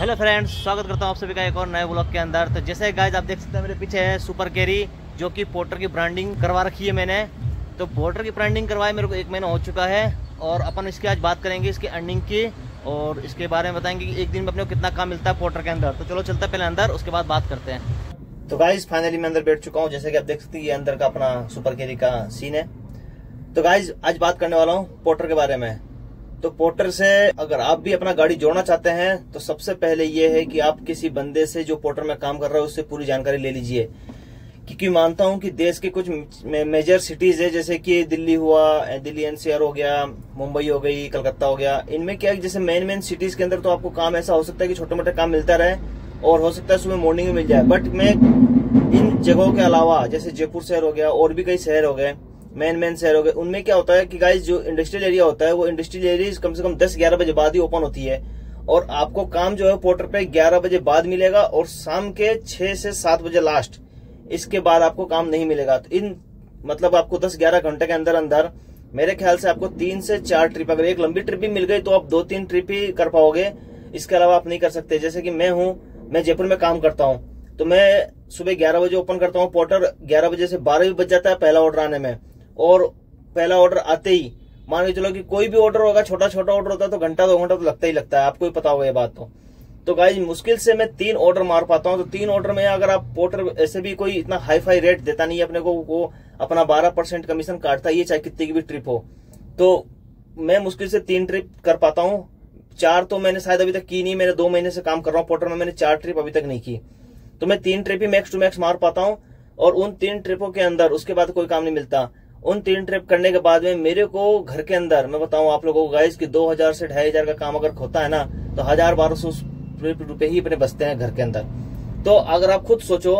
Hello friends, स्वागत करता हूँ आप सभी का एक और नए ब्लॉग के अंदर। तो जैसे गाइस आप देख सकते हैं मेरे पीछे है सुपर कैरी, जो कि पोर्टर की ब्रांडिंग करवा रखी है मैंने। तो पोर्टर की ब्रांडिंग करवाए मेरे को 1 महीना हो चुका है और अपन इसकी आज बात करेंगे इसकी अर्निंग की और इसके बारे में बताएंगे कि एक दिन में अपने को कितना काम मिलता है पोर्टर के अंदर। तो चलो चलता है पहले अंदर, उसके बाद बात करते हैं। तो गाइस फाइनली मैं अंदर बैठ चुका हूँ। जैसे कि आप देख सकते हैं ये अंदर का अपना सुपर कैरी का सीन है। तो गाइस आज बात करने वाला हूँ पोर्टर के बारे में। तो पोर्टर से अगर आप भी अपना गाड़ी जोड़ना चाहते हैं तो सबसे पहले ये है कि आप किसी बंदे से जो पोर्टर में काम कर रहा है उससे पूरी जानकारी ले लीजिए, क्योंकि मानता हूं कि देश के कुछ मेजर सिटीज है जैसे कि दिल्ली हुआ, दिल्ली एनसीआर हो गया, मुंबई हो गई, कलकत्ता हो गया। इनमें क्या है जैसे मेन सिटीज के अंदर तो आपको काम ऐसा हो सकता है कि छोटे मोटे काम मिलता रहे और हो सकता है सुबह मॉर्निंग में मिल जाए। बट मैं इन जगहों के अलावा जैसे जयपुर शहर हो गया और भी कई शहर हो गए, मेन शहर हो गए, उनमें क्या होता है कि गाइस जो इंडस्ट्रियल एरिया होता है वो इंडस्ट्रियल एरिया कम से कम 10-11 बजे बाद ही ओपन होती है और आपको काम जो है पोर्टर पे 11 बजे बाद मिलेगा और शाम के 6 से 7 बजे लास्ट, इसके बाद आपको काम नहीं मिलेगा। तो इन मतलब आपको 10-11 घंटे के अंदर अंदर मेरे ख्याल से आपको 3 से 4 ट्रिप, अगर एक लंबी ट्रिप भी मिल गई तो आप 2-3 ट्रिप ही कर पाओगे, इसके अलावा आप नहीं कर सकते। जैसे कि मैं जयपुर में काम करता हूँ तो मैं सुबह 11 बजे ओपन करता हूँ पोर्टर, 11 बजे से 12 भी बज जाता है पहला ऑर्डर आने में। और पहला ऑर्डर आते ही मान के चलो कि कोई भी ऑर्डर होगा, छोटा ऑर्डर होता है तो घंटा 2 घंटा तो लगता ही लगता है, आपको ही पता होगा ये बात। तो गाइस मुश्किल से मैं 3 ऑर्डर मार पाता हूं। तो 3 ऑर्डर में अगर आप पोर्टर ऐसे भी कोई इतना हाई फाई रेट देता नहीं है अपने को, वो अपना 12% कमीशन काटता ही है चाहे कितनी की भी ट्रिप हो। तो मैं मुश्किल से 3 ट्रिप कर पाता हूँ। 4 तो मैंने शायद अभी तक की नहीं, मैंने 2 महीने से काम कर रहा हूँ पोर्टर में, मैंने 4 ट्रिप अभी तक नहीं की। तो मैं 3 ट्रिप ही मैक्स टू मैक्स मार पाता हूँ और उन 3 ट्रिपों के अंदर उसके बाद कोई काम नहीं मिलता। उन 3 ट्रिप करने के बाद में मेरे को घर के अंदर मैं बताऊं आप लोगों को गाइस कि 2000 से 2500 का काम अगर होता है ना तो 1000-1200 रुपए ही अपने बचते हैं घर के अंदर। तो अगर आप खुद सोचो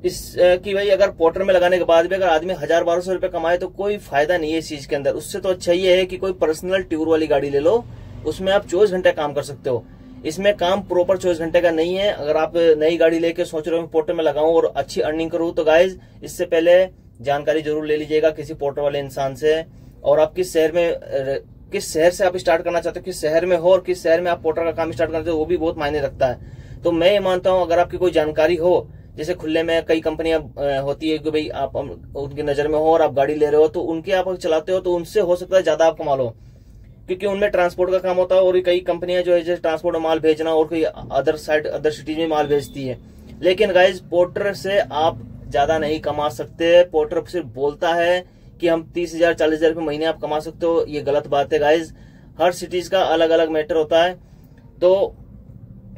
कि भाई अगर पोर्टर में लगाने के बाद भी अगर आदमी 1000-1200 रुपए कमाए तो कोई फायदा नहीं है इस चीज के अंदर। उससे तो अच्छा ये है कि कोई पर्सनल टूर वाली गाड़ी ले लो, उसमें आप 24 घंटे काम कर सकते हो। इसमें काम प्रॉपर 24 घंटे का नहीं है। अगर आप नई गाड़ी लेके सोच रहे हो पोर्टर में लगाऊं और अच्छी अर्निंग करूं तो गाइज इससे पहले जानकारी जरूर ले लीजिएगा किसी पोर्टर वाले इंसान से। और आप किस शहर से आप स्टार्ट करना चाहते हो, किस शहर में हो और किस शहर में आप पोर्टर का काम स्टार्ट करना चाहते हो, वो भी बहुत मायने रखता है। तो मैं ये मानता हूं अगर आपकी कोई जानकारी हो, जैसे खुले में कई कंपनियां होती है कि भाई आप उनकी नजर में हो और आप गाड़ी ले रहे हो तो उनके आप चलाते हो तो उनसे हो सकता है ज्यादा आप कमा लो, क्योंकि उनमें ट्रांसपोर्ट का काम होता है और कई कंपनियां जो है जैसे ट्रांसपोर्ट में माल भेजना और कोई अदर सिटीज में माल भेजती है। लेकिन गाइज पोर्टर से आप ज्यादा नहीं कमा सकते। पोर्टर सिर्फ बोलता है कि हम 30,000 40,000 रुपये महीने आप कमा सकते हो, ये गलत बात है गाइज। हर सिटीज का अलग अलग मैटर होता है। तो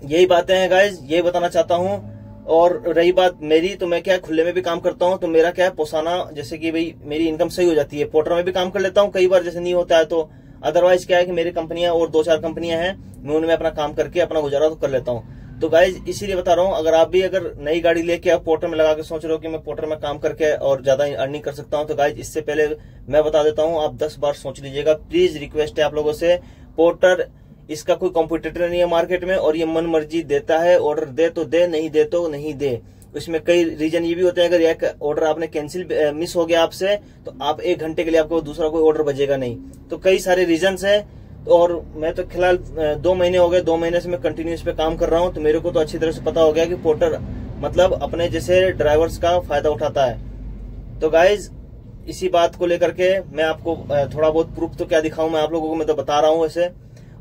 यही बातें हैं गाइज, यही बताना चाहता हूँ। और रही बात मेरी, तो मैं क्या खुले में भी काम करता हूँ तो मेरा क्या है पोसाना, जैसे कि भाई मेरी इनकम सही हो जाती है। पोर्टर में भी काम कर लेता हूँ कई बार जैसे नहीं होता है तो, अदरवाइज क्या है कि मेरी कंपनियां और 2-4 कंपनियां हैं, मैं उनमें अपना काम करके अपना गुजारा तो कर लेता हूँ। तो गाइज इसीलिए बता रहा हूँ अगर आप भी अगर नई गाड़ी लेके आप पोर्टर में लगा के सोच रहे हो कि मैं पोर्टर में काम करके और ज्यादा अर्निंग कर सकता हूँ, तो गाइज इससे पहले मैं बता देता हूँ आप 10 बार सोच लीजिएगा। प्लीज रिक्वेस्ट है आप लोगों से, पोर्टर इसका कोई कॉम्पिटिटर नहीं है मार्केट में और ये मन मर्जी देता है। ऑर्डर दे तो दे, नहीं दे तो नहीं दे। इसमें कई रीजन ये भी होते हैं, अगर एक ऑर्डर आपने कैंसिल मिस हो गया आपसे तो आप 1 घंटे के लिए आपको दूसरा कोई ऑर्डर बजेगा नहीं। तो कई सारे रीजंस है। और मैं तो फिलहाल 2 महीने हो गए, 2 महीने से मैं कंटिन्यूस पे काम कर रहा हूँ तो मेरे को तो अच्छी तरह से पता हो गया कि पोर्टर मतलब अपने जैसे ड्राइवर्स का फायदा उठाता है। तो गाइज इसी बात को लेकर के मैं आपको थोड़ा बहुत प्रूफ तो क्या दिखाऊं मैं आप लोगों को, मैं तो बता रहा हूँ ऐसे।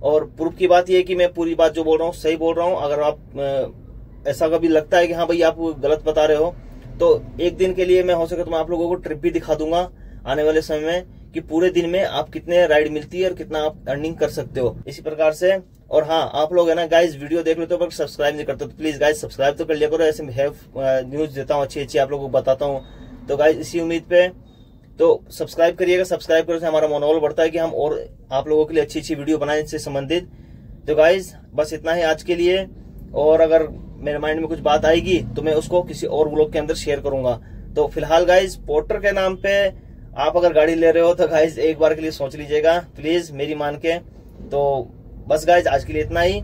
और प्रूफ की बात यह है कि मैं पूरी बात जो बोल रहा हूँ सही बोल रहा हूँ। अगर आप ऐसा कभी लगता है कि हाँ भाई आप गलत बता रहे हो तो एक दिन के लिए मैं हो सके तो मैं आप लोगों को ट्रिप भी दिखा दूंगा आने वाले समय में कि पूरे दिन में आप कितने राइड मिलती है और कितना आप अर्निंग कर सकते हो इसी प्रकार से। और हाँ आप लोग है ना गाइज वीडियो देख लेते हो पर सब्सक्राइब नहीं करते तो प्लीज गाइज सब्सक्राइब तो कर लिया करो। ऐसे न्यूज देता हूँ अच्छी आप लोगों को बताता हूँ। तो गाइज इसी उम्मीद पे तो सब्सक्राइब करिएगा। सब्सक्राइब करने से हमारा मनोबल बढ़ता है कि हम और आप लोगों के लिए अच्छी वीडियो बनाए इससे संबंधित। तो गाइज बस इतना ही आज के लिए। और अगर मेरे माइंड में कुछ बात आएगी तो मैं उसको किसी और ब्लॉग के अंदर शेयर करूंगा। तो फिलहाल गाइज पोर्टर के नाम पे आप अगर गाड़ी ले रहे हो तो गाइज एक बार के लिए सोच लीजिएगा प्लीज मेरी मान के। तो बस गाइज आज के लिए इतना ही।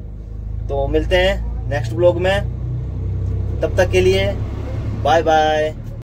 तो मिलते हैं नेक्स्ट ब्लॉग में, तब तक के लिए बाय बाय।